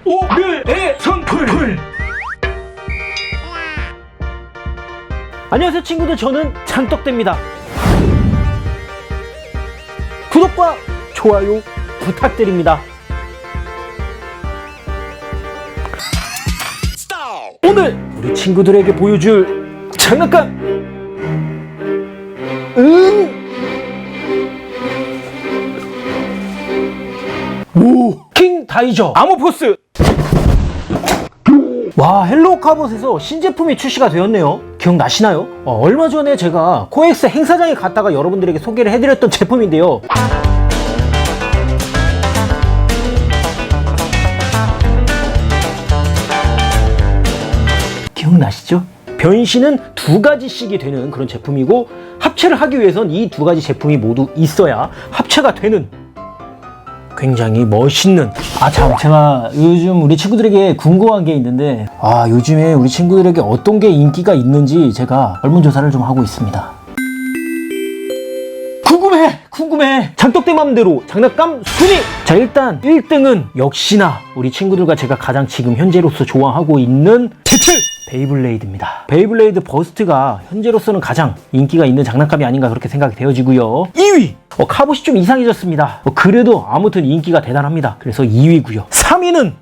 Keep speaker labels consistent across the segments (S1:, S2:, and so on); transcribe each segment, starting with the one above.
S1: 오늘의 선풀. 안녕하세요 친구들, 저는 장떡대입니다. 구독과 좋아요 부탁드립니다. 오늘 우리 친구들에게 보여줄 장난감 킹 다이저 아모포스. 와, 헬로우 카봇에서 신제품이 출시가 되었네요. 기억나시나요? 얼마 전에 제가 코엑스 행사장에 갔다가 여러분들에게 소개를 해드렸던 제품인데요. 기억나시죠? 변신은 두 가지씩이 되는 그런 제품이고, 합체를 하기 위해선 이 두 가지 제품이 모두 있어야 합체가 되는 굉장히 멋있는. 참, 제가 요즘 우리 친구들에게 궁금한 게 있는데, 요즘에 우리 친구들에게 어떤 게 인기가 있는지 제가 설문조사를 좀 하고 있습니다. 궁금해. 장떡대 맘대로 장난감 순위. 자, 일단 1등은 역시나 우리 친구들과 제가 가장 지금 현재로서 좋아하고 있는 제틀 베이블레이드입니다. 베이블레이드 버스트가 현재로서는 가장 인기가 있는 장난감이 아닌가 그렇게 생각이 되어지고요. 2위 카봇이 좀 이상해졌습니다. 그래도 아무튼 인기가 대단합니다. 그래서 2위고요. 3위는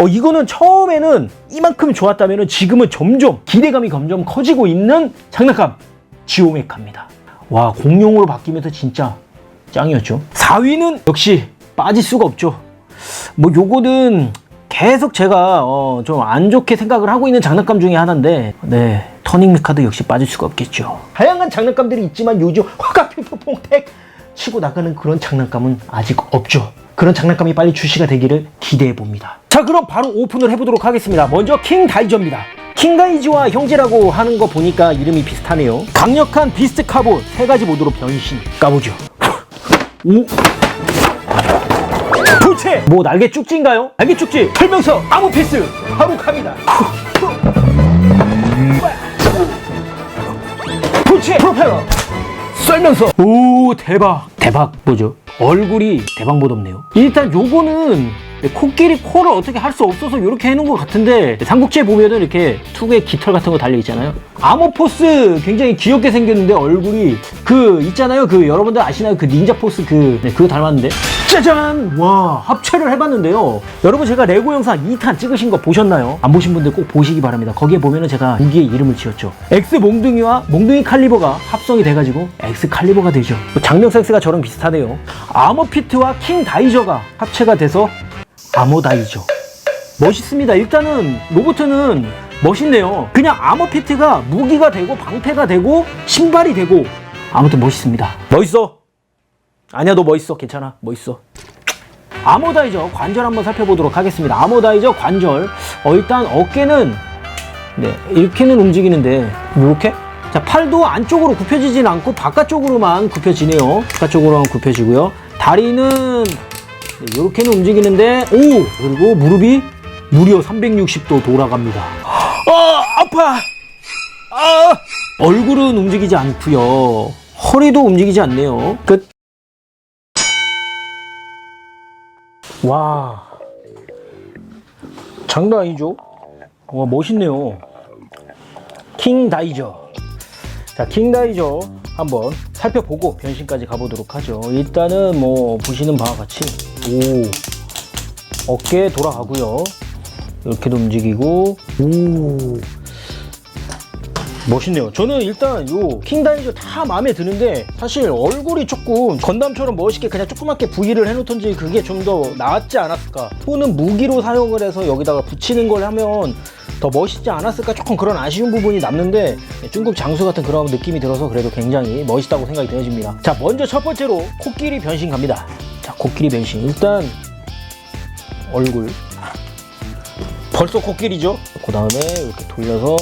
S1: 이거는 처음에는 이만큼 좋았다면 지금은 점점 기대감이 점점 커지고 있는 장난감 지오메카입니다. 와, 공룡으로 바뀌면서 진짜 짱이었죠. 4위는 역시 빠질 수가 없죠. 요거는 계속 제가 좀 안 좋게 생각을 하고 있는 장난감 중에 하나인데, 터닝 메카도 역시 빠질 수가 없겠죠. 다양한 장난감들이 있지만 요즘 화각필터 퐁택 치고 나가는 그런 장난감은 아직 없죠. 그런 장난감이 빨리 출시가 되기를 기대해 봅니다. 자, 그럼 바로 오픈을 해보도록 하겠습니다. 먼저 킹 다이저입니다. 킹 다이저와 형제라고 하는 거 보니까 이름이 비슷하네요. 강력한 비스트 카봇 3가지 모드로 변신. 까보죠. 오, 도체! 날개 쭉지인가요? 날개 쭉지 설명서 아모피스 바로 갑니다. 도체 프로펠러 설명서. 오, 대박 뭐죠? 얼굴이 대박못 없네요. 일단 요거는 코를 어떻게 할 수 없어서 이렇게 해놓은 것 같은데, 삼국지에 보면은 이렇게 투구의 깃털 같은 거 달려있잖아요. 아모포스 굉장히 귀엽게 생겼는데 얼굴이 있잖아요. 여러분들 아시나요? 닌자 포스 그거 닮았는데. 짜잔! 와, 합체를 해봤는데요. 여러분, 제가 레고 영상 2탄 찍으신 거 보셨나요? 안 보신 분들 꼭 보시기 바랍니다. 거기에 보면은 제가 무기의 이름을 지었죠. 엑스 몽둥이와 몽둥이 칼리버가 합성이 돼가지고 엑스 칼리버가 되죠. 장명 센스가 저랑 비슷하네요. 아모피트와 킹 다이저가 합체가 돼서 아모다이저. 멋있습니다. 일단은 로봇은 멋있네요. 그냥 아모피트가 무기가 되고 방패가 되고 신발이 되고, 아무튼 멋있습니다. 멋있어. 아니야, 너 멋있어. 괜찮아. 멋있어. 아모다이저 관절 한번 살펴보도록 하겠습니다. 아모다이저 관절. 일단 어깨는 이렇게는 움직이는데 이렇게. 자, 팔도 안쪽으로 굽혀지진 않고 바깥쪽으로만 굽혀지네요. 바깥쪽으로만 굽혀지고요. 다리는 이렇게는 움직이는데, 그리고 무릎이 무려 360도 돌아갑니다. 아파. 얼굴은 움직이지 않고요. 허리도 움직이지 않네요. 끝. 와, 장난 아니죠? 와, 멋있네요. 킹 다이저. 자, 킹 다이저 한번 살펴보고 변신까지 가보도록 하죠. 일단은 보시는 바와 같이 어깨 돌아가고요. 이렇게도 움직이고. 멋있네요. 저는 일단 요 킹다이저 다 마음에 드는데, 사실 얼굴이 조금 건담처럼 멋있게 그냥 조그맣게 부위를 해놓던지 그게 좀 더 나았지 않았을까, 또는 무기로 사용을 해서 여기다가 붙이는 걸 하면 더 멋있지 않았을까, 조금 그런 아쉬운 부분이 남는데, 중국 장수 같은 그런 느낌이 들어서 그래도 굉장히 멋있다고 생각이 되어집니다. 자, 먼저 첫 번째로 코끼리 변신 갑니다. 자, 코끼리 변신. 일단 얼굴 벌써 코끼리죠. 그 다음에 이렇게 돌려서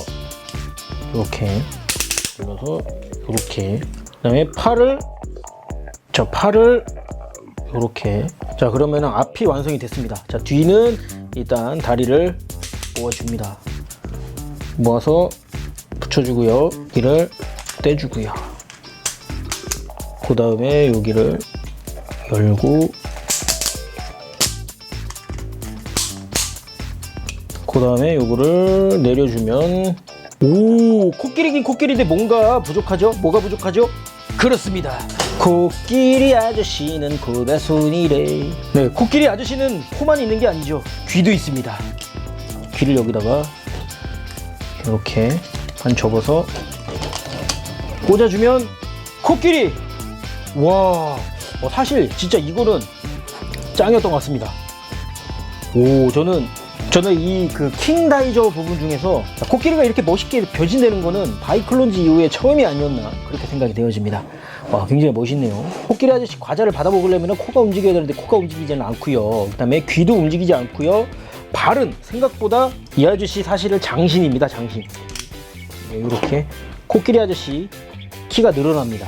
S1: 이렇게 돌려서 이렇게, 그 다음에 팔을 이렇게. 자, 그러면 앞이 완성이 됐습니다. 자, 뒤는 일단 다리를 모아줍니다. 모아서 붙여주고요. 여기를 떼주고요. 그 다음에 여기를 열고 그 다음에 요거를 내려주면, 오, 코끼리긴 코끼리인데 뭔가 부족하죠? 뭐가 부족하죠? 그렇습니다. 코끼리 아저씨는 코가 손이래. 네, 코끼리 아저씨는 코만 있는 게 아니죠. 귀도 있습니다. 귀를 여기다가 이렇게 반 접어서 꽂아주면 코끼리! 와, 사실 진짜 이거는 짱이었던 것 같습니다. 오, 저는 이 그 킹다이저 부분 중에서 코끼리가 이렇게 멋있게 변신되는 거는 바이클론즈 이후에 처음이 아니었나 그렇게 생각이 되어집니다. 와, 굉장히 멋있네요. 코끼리 아저씨 과자를 받아 먹으려면 코가 움직여야 되는데 코가 움직이지는 않고요. 그 다음에 귀도 움직이지 않고요. 발은 생각보다 이 아저씨 사실은 장신입니다. 장신. 네, 이렇게 코끼리 아저씨 키가 늘어납니다.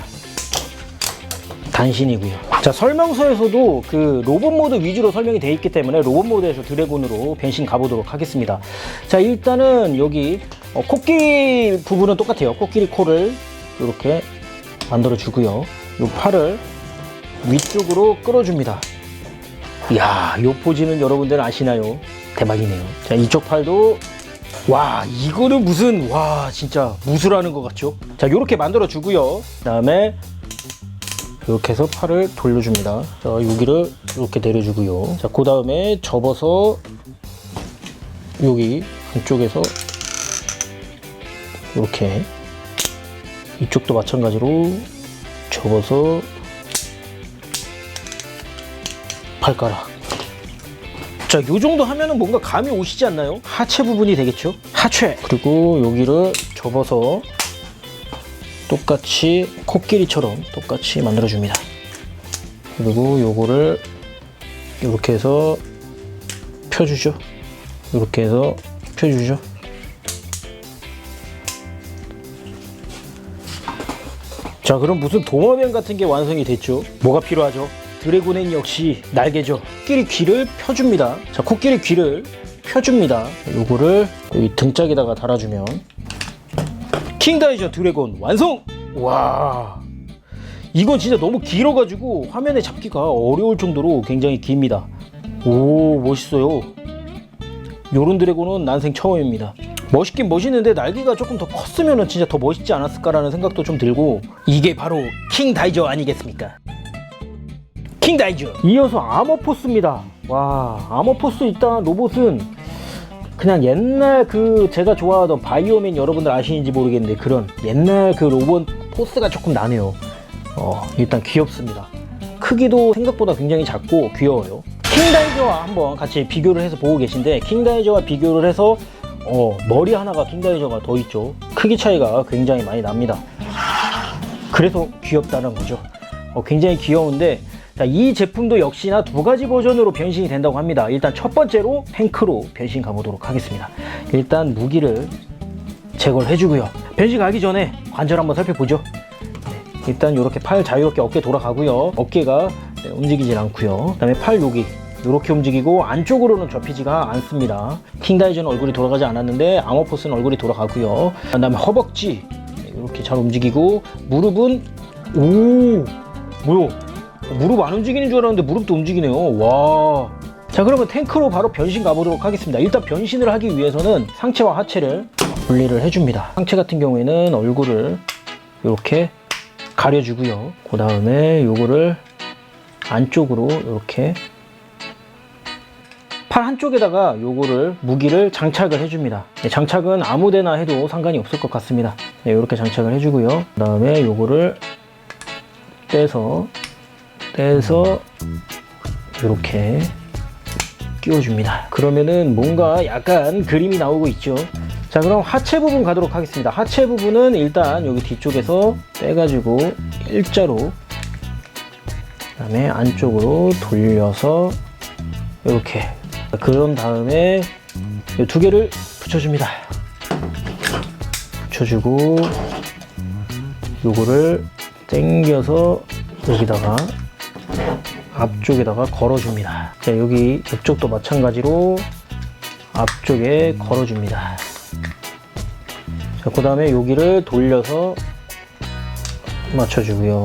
S1: 단신이고요. 자, 설명서에서도 그 로봇 모드 위주로 설명이 되어 있기 때문에 로봇 모드에서 드래곤으로 변신 가보도록 하겠습니다. 자, 일단은 여기 코끼리 부분은 똑같아요. 코끼리 코를 이렇게 만들어 주고요. 이 팔을 위쪽으로 끌어줍니다. 이야, 이 포즈는 여러분들 아시나요? 대박이네요. 자, 이쪽 팔도, 와, 이거는 무슨, 와, 진짜 무술하는 것 같죠? 자, 이렇게 만들어 주고요. 그 다음에 이렇게 해서 팔을 돌려줍니다. 자, 여기를 이렇게 내려주고요. 자, 그 다음에 접어서 여기 안쪽에서 이렇게, 이쪽도 마찬가지로 접어서 발가락. 자, 요 정도 하면은 뭔가 감이 오시지 않나요? 하체 부분이 되겠죠? 하체. 그리고 여기를 접어서 똑같이 코끼리처럼 똑같이 만들어줍니다. 그리고 요거를 이렇게 해서 펴주죠. 이렇게 해서 펴주죠. 자, 그럼 무슨 도마뱀 같은 게 완성이 됐죠? 뭐가 필요하죠? 드래곤엔 역시 날개죠. 코끼리 귀를 펴줍니다. 자, 코끼리 귀를 펴줍니다. 요거를 여기 등짝에다가 달아주면 킹다이저 드래곤 완성! 와, 이건 진짜 너무 길어가지고 화면에 잡기가 어려울 정도로 굉장히 깁니다. 오, 멋있어요. 요런 드래곤은 난생 처음입니다. 멋있긴 멋있는데 날개가 조금 더 컸으면 진짜 더 멋있지 않았을까라는 생각도 좀 들고, 이게 바로 킹다이저 아니겠습니까? 킹다이저! 이어서 아머포스입니다. 와, 아머포스 일단 로봇은 그냥 옛날 그 제가 좋아하던 바이오맨, 여러분들 아시는지 모르겠는데 그런 옛날 그 로봇 포스가 조금 나네요. 일단 귀엽습니다. 크기도 생각보다 굉장히 작고 귀여워요. 킹다이저와 한번 같이 비교를 해서 보고 계신데, 킹다이저와 비교를 해서 머리 하나가 킹다이저가 더 있죠. 크기 차이가 굉장히 많이 납니다. 그래서 귀엽다는 거죠. 굉장히 귀여운데, 자, 이 제품도 역시나 두 가지 버전으로 변신이 된다고 합니다. 일단 첫 번째로 탱크로 변신 가보도록 하겠습니다. 일단 무기를 제거를 해주고요. 변신 가기 전에 관절 한번 살펴보죠. 네, 일단 이렇게 팔 자유롭게 어깨 돌아가고요. 어깨가 움직이질 않고요. 그 다음에 팔 여기 이렇게 움직이고 안쪽으로는 접히지가 않습니다. 킹다이저는 얼굴이 돌아가지 않았는데 아머포스는 얼굴이 돌아가고요. 그 다음에 허벅지 이렇게 잘 움직이고, 무릎은, 오, 뭐야, 무릎 안 움직이는 줄 알았는데 무릎도 움직이네요. 와. 자, 그러면 탱크로 바로 변신 가보도록 하겠습니다. 일단 변신을 하기 위해서는 상체와 하체를 분리를 해줍니다. 상체 같은 경우에는 얼굴을 이렇게 가려주고요. 그 다음에 요거를 안쪽으로 이렇게 팔 한쪽에다가 요거를 무기를 장착을 해줍니다. 네, 장착은 아무데나 해도 상관이 없을 것 같습니다. 네, 이렇게 장착을 해주고요. 그 다음에 요거를 떼서 이렇게 끼워줍니다. 그러면은 뭔가 약간 그림이 나오고 있죠. 자, 그럼 하체 부분 가도록 하겠습니다. 하체 부분은 일단 여기 뒤쪽에서 떼가지고 일자로, 그 다음에 안쪽으로 돌려서 이렇게, 그런 다음에 이 두 개를 붙여줍니다. 붙여주고 요거를 당겨서 여기다가 앞쪽에다가 걸어줍니다. 자, 여기 옆쪽도 마찬가지로 앞쪽에 걸어줍니다. 자, 그 다음에 여기를 돌려서 맞춰주고요.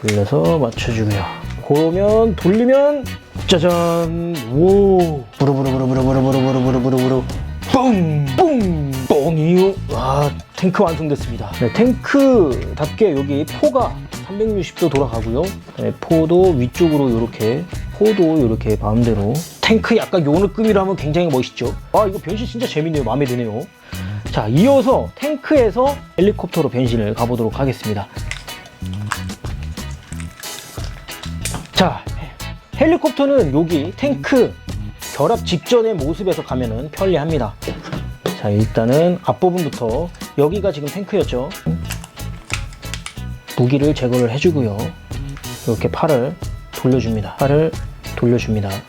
S1: 돌려서 맞춰주고요. 그러면 돌리면 짜잔! 오! 부르부르부르부르부르부르부르부르부르. 탱크 완성됐습니다. 네, 탱크답게 여기 포가 360도 돌아가고요. 네, 포도 위쪽으로 이렇게, 포도 이렇게 마음대로. 탱크 약간 요 느낌이라 하면 굉장히 멋있죠. 아, 이거 변신 진짜 재밌네요. 마음에 드네요. 자, 이어서 탱크에서 헬리콥터로 변신을 가보도록 하겠습니다. 자, 헬리콥터는 여기 탱크 결합 직전의 모습에서 가면은 편리합니다. 자, 일단은 앞부분부터, 여기가 지금 탱크였죠. 무기를 제거를 해주고요. 이렇게 팔을 돌려줍니다.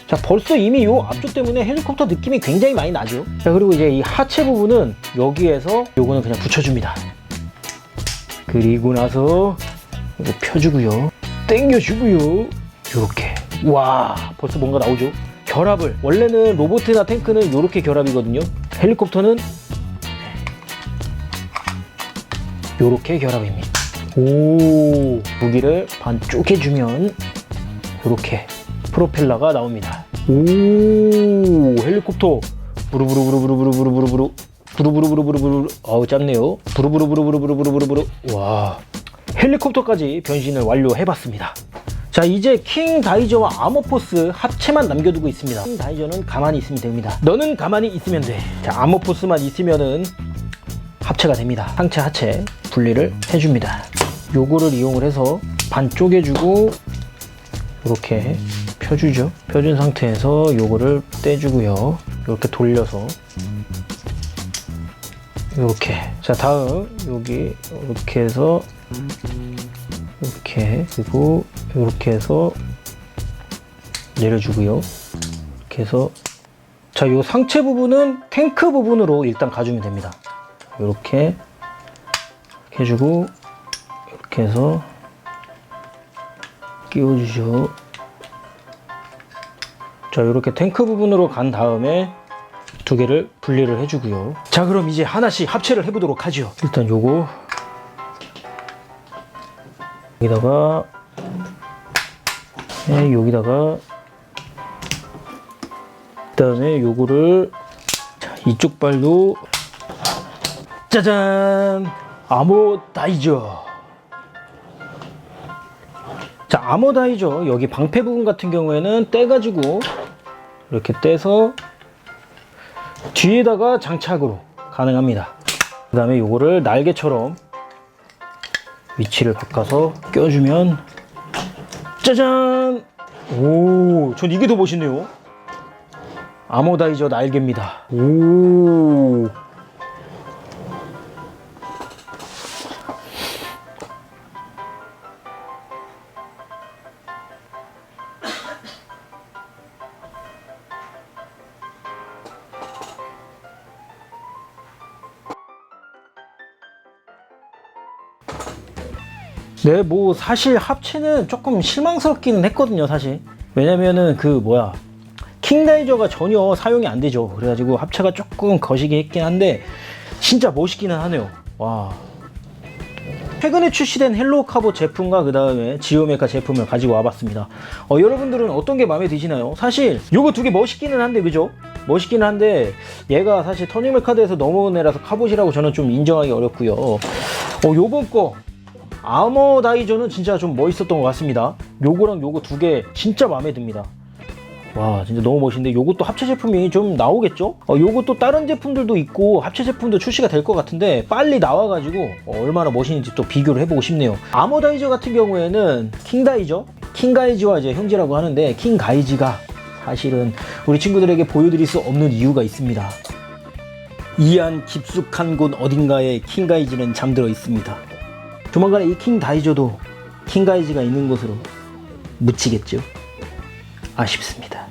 S1: 자, 벌써 이미 요 앞쪽 때문에 헬리콥터 느낌이 굉장히 많이 나죠. 자, 그리고 이제 이 하체 부분은 여기에서 요거는 그냥 붙여줍니다. 그리고 나서 이거 펴주고요. 당겨주고요. 요렇게. 와, 벌써 뭔가 나오죠. 결합을, 원래는 로봇이나 탱크는 요렇게 결합이거든요. 헬리콥터는 요렇게 결합입니다. 오, 무기를 반 쪼개주면 요렇게 프로펠러가 나옵니다. 오, 헬리콥터 부르부르부르부르부르부르부르 부르부르부르부르부르. 아우, 짧네요. 부르부르부르부르부르부르. 와, 헬리콥터까지 변신을 완료해봤습니다. 자, 이제 킹 다이저와 아머포스 합체만 남겨두고 있습니다. 킹 다이저는 가만히 있으면 됩니다. 너는 가만히 있으면 돼. 자, 아머포스만 있으면은 합체가 됩니다. 상체 하체 분리를 해줍니다. 요거를 이용을 해서 반 쪼개주고 이렇게 펴주죠. 펴준 상태에서 요거를 떼주고요. 이렇게 돌려서 이렇게. 자, 다음 여기 이렇게 해서 이렇게, 그리고 이렇게 해서 내려주고요. 이렇게 해서, 자, 요 상체 부분은 탱크 부분으로 일단 가주면 됩니다. 이렇게 해주고, 이렇게 해서 끼워주죠. 자, 이렇게 탱크 부분으로 간 다음에 두 개를 분리를 해주고요. 자, 그럼 이제 하나씩 합체를 해보도록 하죠. 일단 요거 여기다가, 네, 여기다가, 그 다음에 요거를, 자, 이쪽 발도, 짜잔! 아머 다이저. 자, 아머 다이저, 여기 방패 부분 같은 경우에는 떼가지고, 이렇게 떼서, 뒤에다가 장착으로 가능합니다. 그 다음에 요거를 날개처럼, 위치를 바꿔서 껴주면 짜잔! 오, 전 이게 더 멋있네요. 아머다이저 날개입니다. 오. 네, 뭐 사실 합체는 조금 실망스럽기는 했거든요, 사실. 왜냐면은 킹 다이저가 전혀 사용이 안 되죠. 그래가지고 합체가 조금 거시기 했긴 한데 진짜 멋있기는 하네요. 와. 최근에 출시된 헬로카보 제품과 그 다음에 지오메카 제품을 가지고 와봤습니다. 여러분들은 어떤 게 마음에 드시나요? 사실 요거 두 개 멋있기는 한데, 그죠? 멋있기는 한데 얘가 사실 터닝메 카드에서 넘어온 애라서 카봇이라고 저는 좀 인정하기 어렵고요. 요번 거 아머 다이저는 진짜 좀 멋있었던 것 같습니다. 요거랑 요거 두 개 진짜 마음에 듭니다. 와, 진짜 너무 멋있는데 요것도 합체 제품이 좀 나오겠죠? 요것도 다른 제품들도 있고 합체 제품도 출시가 될 것 같은데 빨리 나와가지고 얼마나 멋있는지 또 비교를 해보고 싶네요. 아머 다이저 같은 경우에는 킹 가이지와 이제 형제라고 하는데, 킹 가이지가 사실은 우리 친구들에게 보여드릴 수 없는 이유가 있습니다. 이안 깊숙한 곳 어딘가에 킹 가이지는 잠들어 있습니다. 조만간에 이 킹 다이저도 킹 가이지가 있는 곳으로 묻히겠죠. 아쉽습니다.